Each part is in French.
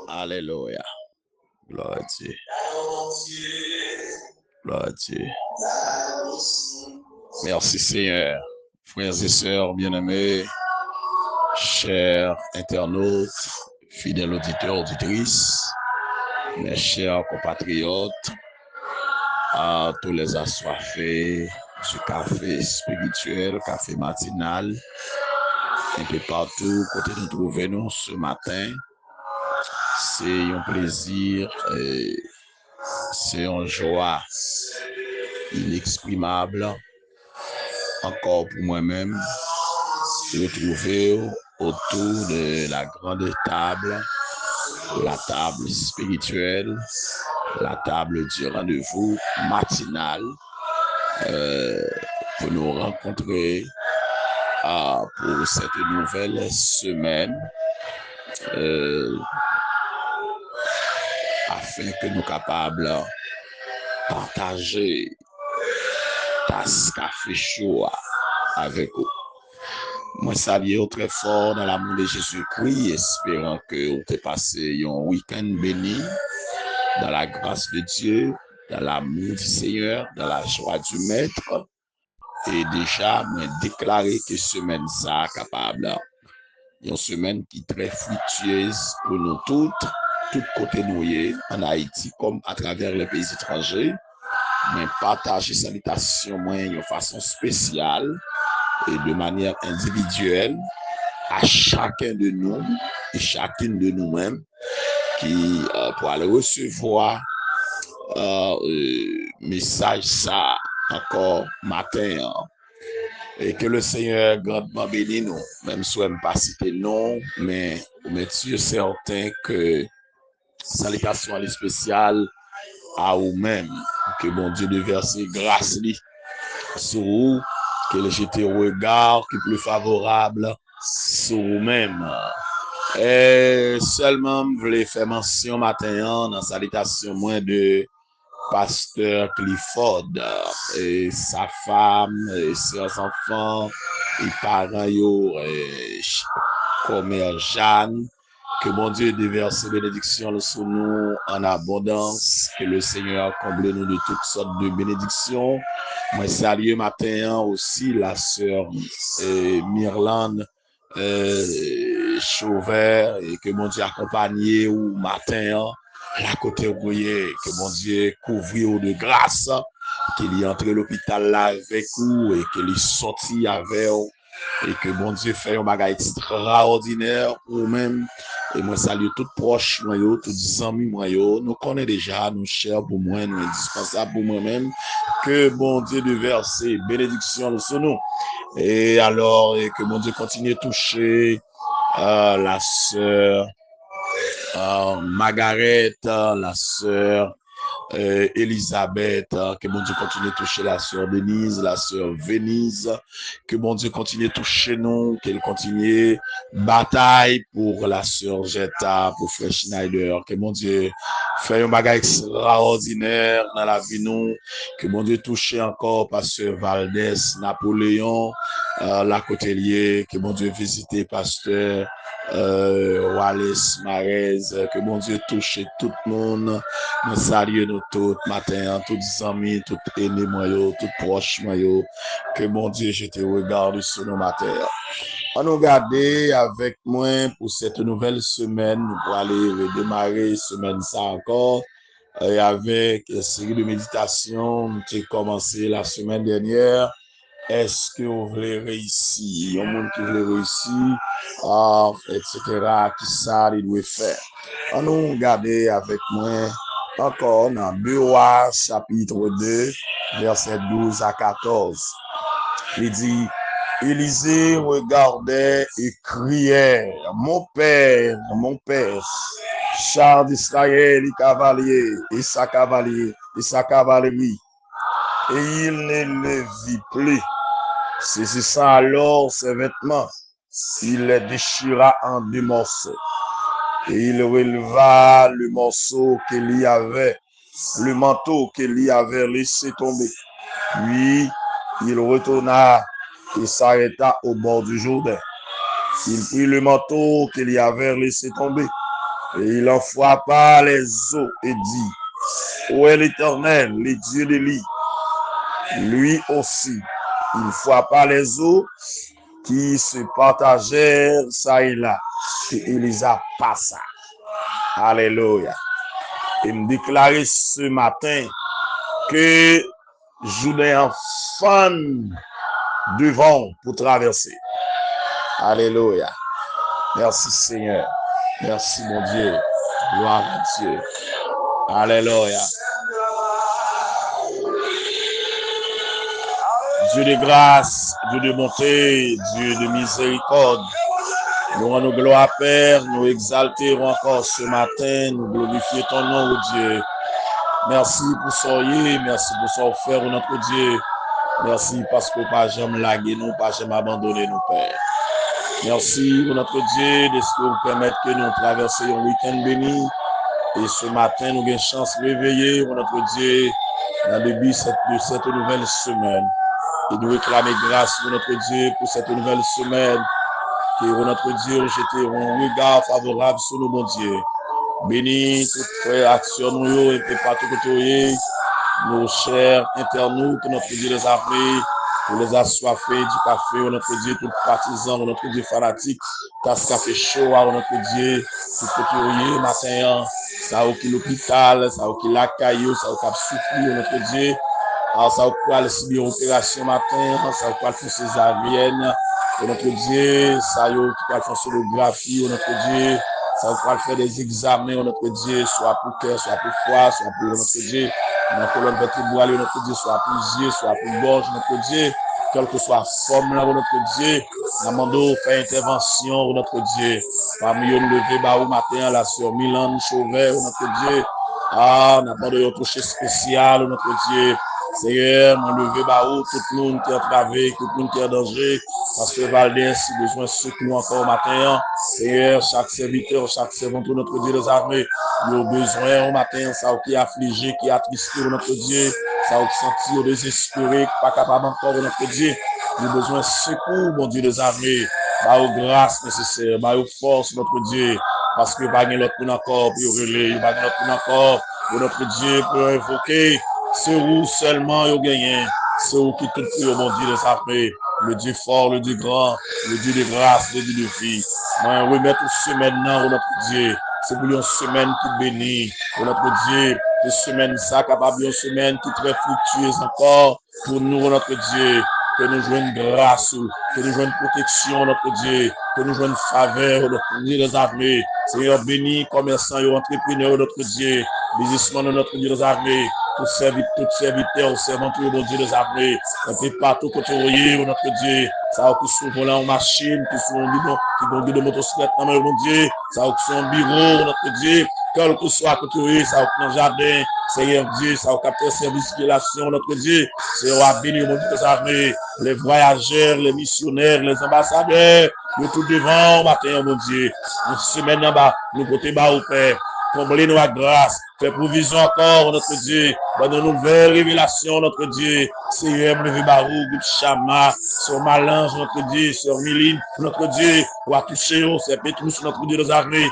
Alléluia. Gloire à Dieu. Gloire à Dieu. Merci Seigneur. Frères et sœurs bien-aimés, chers internautes, fidèles auditeurs, auditrices, mes chers compatriotes, à tous les assoiffés du café spirituel, café matinal, un peu partout, côté nous trouver nous ce matin. C'est un plaisir et c'est une joie inexprimable encore pour moi-même de retrouver autour de la grande table, la table spirituelle, la table du rendez-vous matinal pour nous rencontrer pour cette nouvelle semaine afin que nous capables de partager tasse café chaud avec vous. Moi, salue très fort dans l'amour de Jésus-Christ, espérant que vous avez passé un week-end béni dans la grâce de Dieu, dans l'amour du Seigneur, dans la joie du Maître. Et déjà, moi, déclarer que semaine ça capable, une semaine qui est très fructueuse pour nous toutes côtés nous en Haïti comme à travers les pays étrangers. Mais partager salutations moi de façon spéciale et de manière individuelle à chacun de nous et chacune de nous-mêmes qui pour aller recevoir message ça encore matin et que le Seigneur grandement bénisse nous, même si on ne pas citer non, mais Dieu certain que salutation spéciale à vous-même, que bon Dieu de verser grâce sur vous, que le jeter regard qui est plus favorable sur vous-même. Et seulement, je voulais faire mention matin dans la salutation moins de Pasteur Clifford et sa femme et ses enfants et parents comme Jeanne. Que mon Dieu déverse bénédictions sur nous en abondance. Que le Seigneur comble nous de toutes sortes de bénédictions. Moi, salue matin aussi la sœur Myrlande Chauvert et que mon Dieu accompagne ou matin la côté rouillé, que mon Dieu couvre de grâce, qu'il est entré à l'hôpital là avec vous et qu'il est sorti avec vous. Et que mon Dieu fait un bagage extraordinaire ou même et moi salue tout proche moi yo tout amis moi yo nous connaît déjà nous chers pour moi nous indispensable pour moi-même que bon Dieu de verser bénédiction sur nous et alors et que mon Dieu continue de toucher la sœur Margaret, la sœur Elisabeth, que mon Dieu continue de toucher la sœur Denise, la sœur Venise, que mon Dieu continue de toucher nous, qu'elle continue bataille pour la sœur Jetta, pour frère Schneider, que mon Dieu fait un bagage extraordinaire dans la vie nous, que mon Dieu touche encore pasteur Valdez, Napoléon, la Côtelier, que mon Dieu visite pasteur Wallace Marez, que mon Dieu touche tout le monde. Nous saluons nous tous matin, tous amis, tous ennemis, tous proches, que mon Dieu, je te regarde sur nos matins. On nous garder avec moi pour cette nouvelle semaine, nous pour aller redémarrer semaine ça encore. Et avec une série de méditations qui a commencé la semaine dernière. Est-ce que vous voulez réussir? Il y a un monde qui veut réussir, etc. Qui ça, il doit faire. On nous regarder avec moi encore dans 2 Rois, chapitre 2, verset 12 à 14. Il dit, Élisée regardait et criait, mon père, char d'Israël et cavalier, et sa cavalerie. Et il ne le vit plus. Saisissant alors ses vêtements, il les déchira en 2 morceaux. Et il releva le morceau qu'il y avait, le manteau qu'il y avait laissé tomber. Puis, il retourna et s'arrêta au bord du Jourdain. Il prit le manteau qu'il y avait laissé tomber Et il en frappa les eaux et dit, où est l'Éternel, les dieux d'Élie? Lui aussi, il frappa les eaux qui se partagèrent ça et là. Et Élisa passa. Alléluia. Et me déclarer ce matin que je n'ai un fan devant pour traverser. Alléluia. Merci Seigneur. Merci mon Dieu. Gloire à Dieu. Alléluia. Dieu de grâce, Dieu de bonté, Dieu de miséricorde. Nous rendons gloire, Père, nous exalterons encore ce matin, nous glorifions ton nom, oh Dieu. Merci pour soyez, merci pour son offert, notre Dieu. Merci parce que pas jamais laguer nous, pas jamais abandonner nous, Père. Merci pour notre Dieu de ce que vous permettez que nous traversions un week-end béni. Et ce matin, nous avons chance de réveiller, notre Dieu, dans le but de cette nouvelle semaine. Et nous réclamer grâce pour notre Dieu pour cette nouvelle semaine. Que notre Dieu jette un regard favorable sur nous, mon Dieu. Bénis toute action nous et partout que nos chers internautes, notre Dieu les armées, pour les assoiffés du café, notre Dieu, tout partisan, notre Dieu fanatique, tasse café chaud, notre Dieu, tout couturier, matin, ça au qui l'hôpital, ça au qui la caillou, ça au cap souffrir, notre Dieu, ça au quoi subir opération matin, ça au quoi faire césarienne, notre Dieu, ça au qui va faire sonographie, notre Dieu, ça va faire des examens, notre Dieu, soit pour cœur, soit pour foie, soit pour notre Dieu, notre colonne vertébrale, notre Dieu, soit pour yeux, soit pour gorge, notre Dieu, quelle que soit la forme, notre Dieu, nous demandons faire intervention, notre Dieu, parmi nous lever, au matin, la sœur Milan Chauvet, notre Dieu, nous demandons un toucher spécial, notre Dieu, Seigneur, nous lever, tout le monde qui est entravé, tout le monde qui est en danger, parce que Valdez, si besoin de secours encore au matin, Seigneur, chaque serviteur, chaque servante, notre Dieu des armées, nous avons besoin au matin, ça qui est affligé, qui est attristé, notre Dieu, ça qui senti désespéré, pas capable encore, notre Dieu, nous avons besoin de secours, mon Dieu des armées, par aux grâces nécessaires, par aux forces, notre Dieu, parce que pas l'autre pour encore, pour relayer, pas l'autre pour encore, pour notre Dieu, pour invoquer, c'est où seulement il gagné, c'est où qui tout pour mon Dieu des armées, le Dieu fort, le Dieu grand, le Dieu de grâce, le Dieu de vie. Moi, remettre aussi maintenant, notre Dieu, c'est pour une semaine qui bénit, pour notre Dieu, une semaine ça, capable une semaine qui est très fructueuse encore, pour nous, notre Dieu, que nous jouons grâce, que nous jouons protection, notre Dieu, que nous jouons faveur, notre Dieu des armées. Seigneur, béni, commerçants et entrepreneurs, notre Dieu, businessmen de notre Dieu des armées, tout serviteur, servantes, mon Dieu des armées, un peu partout que tu voyais, notre Dieu, ça va qui sont volants en machine, qui sont en bidon, qui vont de motocyclette, mon Dieu, ça va qui sont en bureau, notre Dieu, quel que soit que tu voyais, ça va dans le jardin, Seigneur Dieu, ça va capter service circulation, notre Dieu, Seigneur, béni, mon Dieu des armées, les voyageurs, les missionnaires, les ambassadeurs, nous tout devant, matin, mon Dieu, une semaine en bas, nous côté bas au Père, comblez-nous à grâce, fais provision encore, notre Dieu, dans nos nouvelles révélations, notre Dieu, Seigneur, levé Barou, Goup Chama, sur Malange, notre Dieu, sur Miline, notre Dieu, ou à toucher, c'est Pétrus, notre Dieu des armées,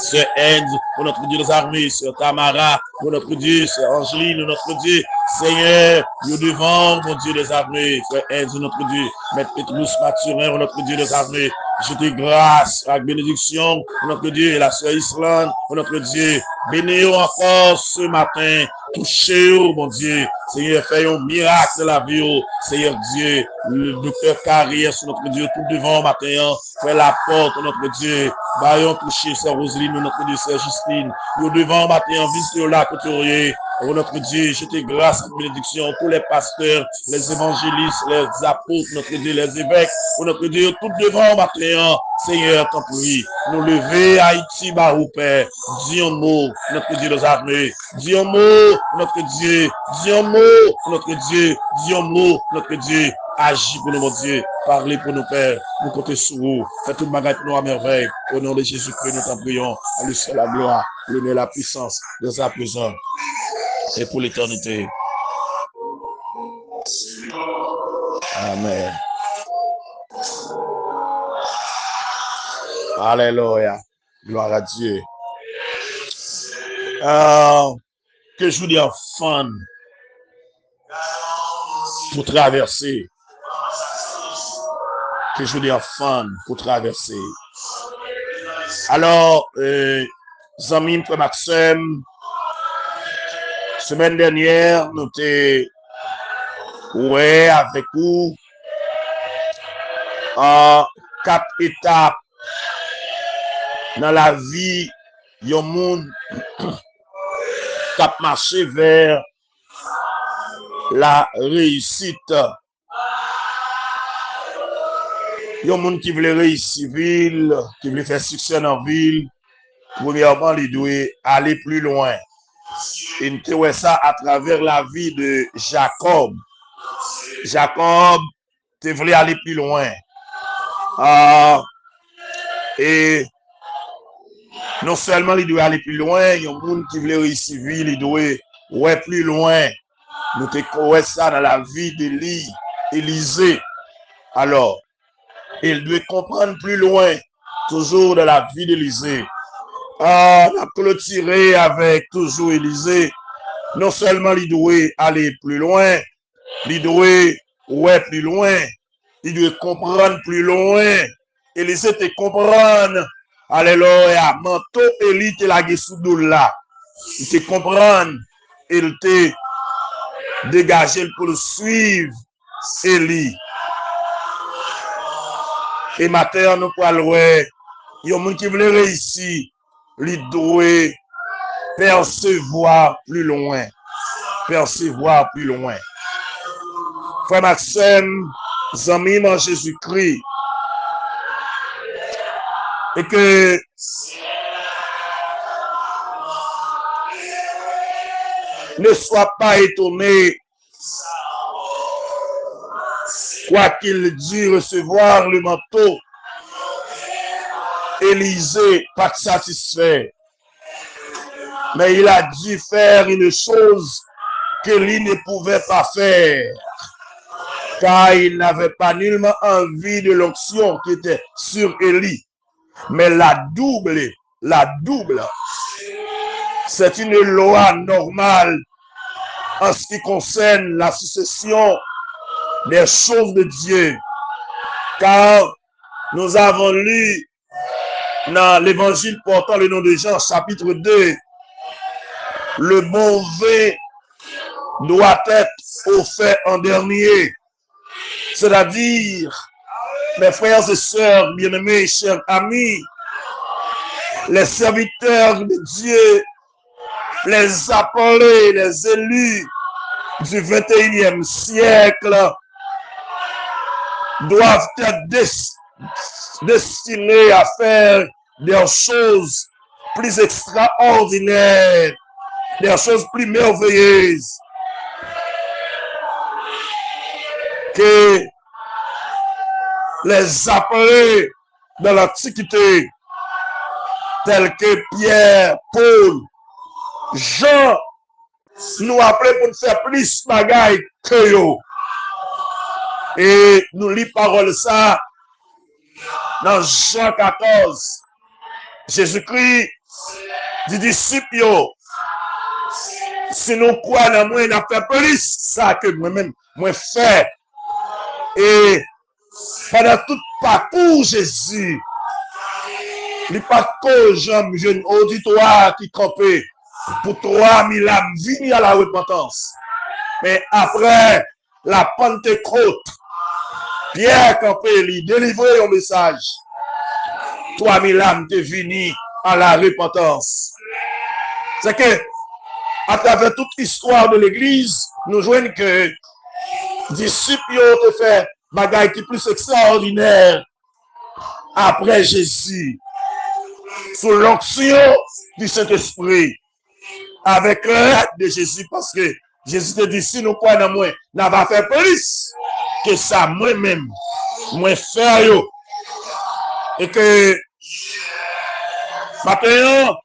sur End, pour notre Dieu des armées, sur Tamara, pour notre Dieu, sur Angeline, notre Dieu, Seigneur, nous devant, mon Dieu des armées, sur End, notre Dieu, Maître Pétrus, Mathurin, notre Dieu des armées, je te grâce, avec bénédiction, pour notre Dieu, la sœur Islande, pour notre Dieu, bénis encore ce matin, touchez-vous, mon Dieu, Seigneur, fais un miracle de la vie, Seigneur Dieu, le docteur Carrière, sur notre Dieu, tout devant matin, fais la porte, notre Dieu, baillons toucher, sœur Roseline, notre Dieu, sœur Justine, nous devant matin, visitez là, couturier, oh notre Dieu, je te grâce et bénédiction pour les pasteurs, les évangélistes, les apôtres, notre Dieu, les évêques, oh notre Dieu, tout devant matin, Seigneur, t'en prie, nous lever Haïti, Barou, Père, dis un mot, notre Dieu des armées, dis un mot, notre Dieu, dis un mot, notre Dieu, dis un mot, notre Dieu, agis pour nous, mon Dieu, parlez pour nous, Père, nous comptons sur vous, faites tout bagage pour nous à merveille, au nom de Jésus-Christ, nous t'en prions, à lui seul la gloire, l'honneur, la puissance, de sa présence, et pour l'éternité. Amen. Alléluia. Gloire à Dieu. que je vous dis en fun pour traverser. Que je vous dis en fun pour traverser. Alors, Zamim, frère Maxime, semaine dernière, nous étions avec vous en 4 étapes dans la vie d'un monde qui a marché vers la réussite. Un monde qui voulait réussir ville, qui voulait faire succès dans la ville, premièrement, il doit aller plus loin. Et nous voyons ça à travers la vie de Jacob. Jacob, tu voulais aller plus loin. Et non seulement il doit aller plus loin, il y a un monde qui voulait réussir ville, il doit aller plus loin. Nous voyons ça dans la vie d'Élisée. Alors, il doit comprendre plus loin, toujours dans la vie d'Élisée. On a clôturé avec toujours Élisée. Non seulement il doit aller plus loin, il doit plus loin, il doit comprendre plus loin. Élisée te comprendre. Alléluia. Manteau Élie te la sous là. Il te comprendre. Il te dégager pour le suivre. Élie. Et matin, nous parlons, il y a un monde qui veut réussir, il doit percevoir plus loin. Percevoir plus loin. Frère Maxime, Zamim en Jésus-Christ, et que ne sois pas étonné. Quoi qu'il dû recevoir le manteau, Élisée pas satisfait. Mais il a dû faire une chose que lui ne pouvait pas faire. Car il n'avait pas nullement envie de l'onction qui était sur Élie. Mais la double, c'est une loi normale en ce qui concerne la succession des choses de Dieu. Car nous avons lu dans l'évangile portant le nom de Jean, chapitre 2, le bon vin doit être offert en dernier. C'est-à-dire, mes frères et sœurs, bien-aimés, chers amis, les serviteurs de Dieu, les appelés, les élus du 21e siècle doivent être destinés à faire des choses plus extraordinaires, des choses plus merveilleuses que les appelés de l'Antiquité, tels que Pierre, Paul, Jean, nous appelons pour faire plus de bagailles que eux. Et nous lisons parole ça dans Jean 14. Jésus-Christ dit disciples, si nous croyons dans moi, nous fait plus ça que moi-même, moi fait. Et pendant tout parcours, Jésus, il pas que jeune auditoire qui campait pour 3000 âmes venir à la repentance. Mais après la Pentecôte, Pierre campé, lui délivrer un message. 3000 âmes te venir à la repentance. C'est que, à travers toute l'histoire de l'Église, nous voyons que disciples ont fait bagaille qui plus extraordinaire après Jésus, sous l'onction du Saint-Esprit, avec l'aide de Jésus, parce que Jésus te dit, si nous croyons dans moi, n'a pas fait plus que ça moi-même, moi faire yo. Et que maintenant,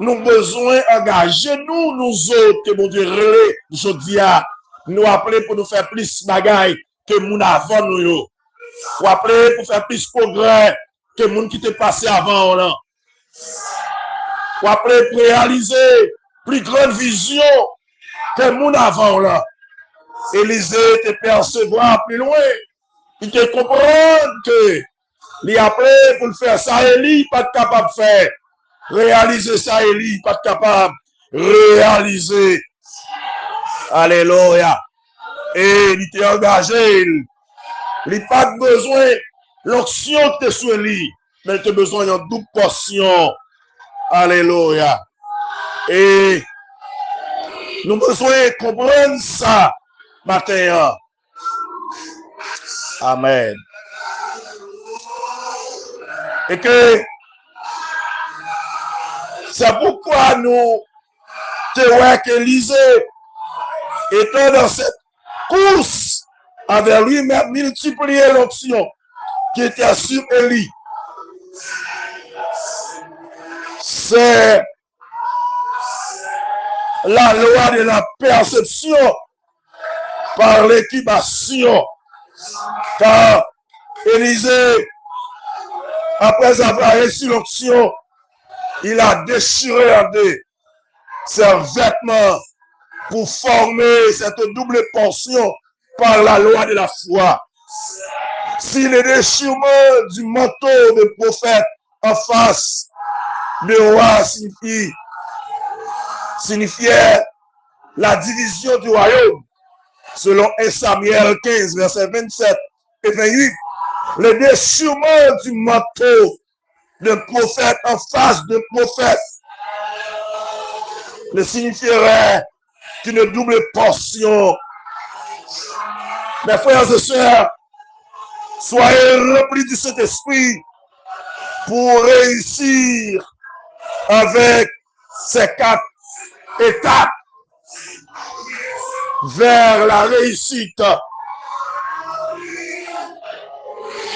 nous avons besoin d'engager nous autres, que mon Dieu relais, je dis à nous appeler pour nous faire plus de bagailles que mon avant nous. Ou appeler pour faire plus de progrès que mon qui t'est passé avant là. ou après réaliser plus grande vision que mon avant là. Élisée te percevoir plus loin. Il te comprend que lui après pour le faire ça, Élie pas capable de faire. Réaliser ça, Élie pas capable de réaliser. Alléluia. Et il t'est engagé. Il n'a pas besoin de l'onction que tu es sur lui, mais il a besoin d'une double portion. Alléluia. Et nous avons besoin de comprendre ça matin. Amen. Et que c'est pourquoi nous te qu'Élisée étant dans cette course avec lui-même multiplier l'onction qui était sur Élie. C'est la loi de la perception par l'équipation. Car Élisée, après avoir reçu l'onction, il a déchiré en deux ses vêtements pour former cette double portion par la loi de la foi. Si le déchirement du manteau de prophète en face de roi signifiait la division du royaume, selon 1 Samuel 15, versets 27 et 28, le déchirement du manteau de prophète en face de prophète ne signifierait qu'une double portion. Mes frères et sœurs, soyez remplis du Saint-Esprit pour réussir avec ces 4 étapes vers la réussite.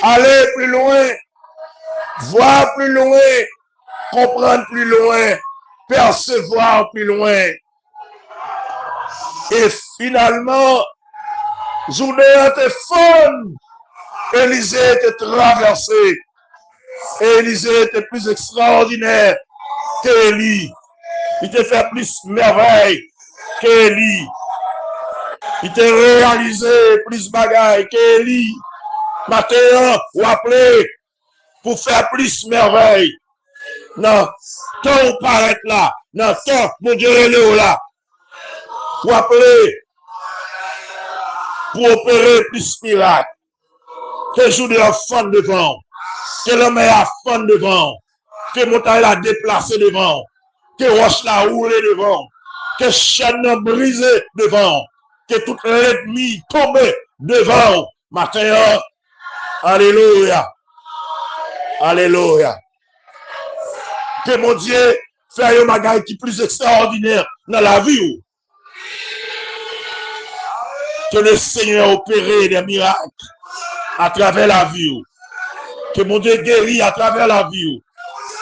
Aller plus loin, voir plus loin, comprendre plus loin, percevoir plus loin. Et finalement, journée était fun. Élisée était traversé. Élisée était plus extraordinaire qu'Élie. Il te fait plus merveille qu'Élie. Il te réalisé plus bagaille qu'Élie. Matin, ou appelé pour faire plus merveille. Non, quand on paraît là, non, quand mon Dieu est là, ou appelé pour opérer plus miracle. Que jour de fond devant, que l'homme est à fond devant, que montagne l'a déplacé devant, que roche l'a roulé devant, que chaîne l'a brisé devant, que tout l'ennemi tombe devant. Matin, alléluia, alléluia. Que mon Dieu fait un bagage qui est plus extraordinaire dans la vie. Que le Seigneur opère des miracles à travers la vie. Que mon Dieu guérit à travers la vie.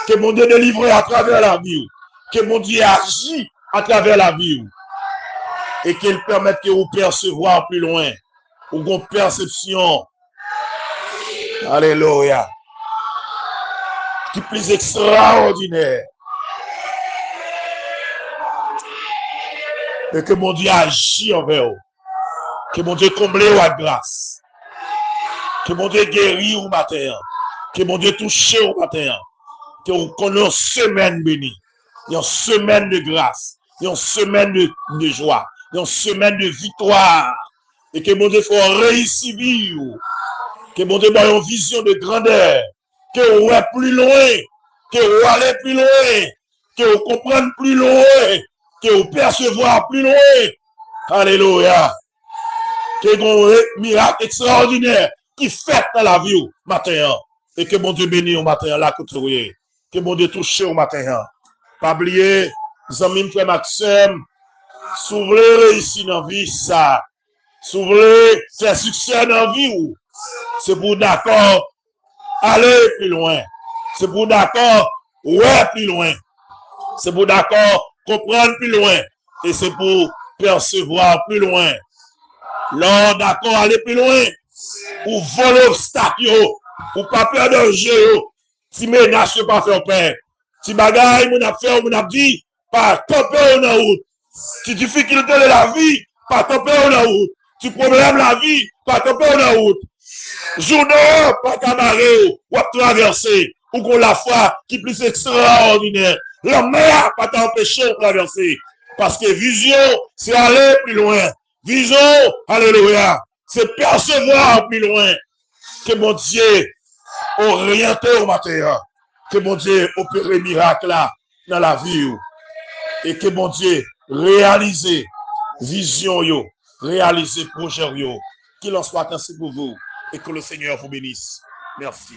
Que mon Dieu délivre à travers la vie. Que mon Dieu agit à travers la vie. Et qu'il permette que vous percevoir plus loin. Ou une perception. Alléluia. Qui est plus extraordinaire. Et que mon Dieu agit envers vous. Que mon Dieu comble la grâce. Que mon Dieu guérit au matin. Que mon Dieu touche au matin. Que vous connaissez une semaine bénie. Une semaine de grâce. Une semaine de joie. Une semaine de victoire. Et que mon Dieu faut réussir vivre. Que mon Dieu ait une vision de grandeur. Que vous allez plus loin. Que vous allez plus loin. Que vous comprenez plus loin. Que vous percevez plus loin. Alléluia. Que un miracle extraordinaire qui fait dans la vie au matin. Et que mon Dieu bénisse au matin là que tu es. Que mon Dieu touche au matin. Pas oublier, amis, frère Maxime, s'ouvrir réussir dans la vie ça. S'ouvrir faire succès dans la vie. C'est pour d'accord aller plus loin. C'est pour d'accord ouais plus loin. C'est pour d'accord comprendre plus loin. Et c'est pour percevoir plus loin. Lors d'accord aller plus loin, ou voler obstacle, ou pas peur danger, si menace pas faire peur, Si bagaille, mon affaire, mon abdi, pas camper en route. Si difficulté de la vie, pas camper en route. Si problème de la vie, pas camper en route. Journée, pas camarade, ou à traverser, ou qu'on la foi qui est plus extraordinaire. La mer, pas t'empêcher de traverser. Parce que vision, c'est aller plus loin. Vision, alléluia, c'est percevoir plus loin. Que mon Dieu orienté au matin. Que mon Dieu opère miracle là dans la vie. Et que mon Dieu réalise vision, réalise projet. Qu'il en soit ainsi pour vous. Et que le Seigneur vous bénisse. Merci.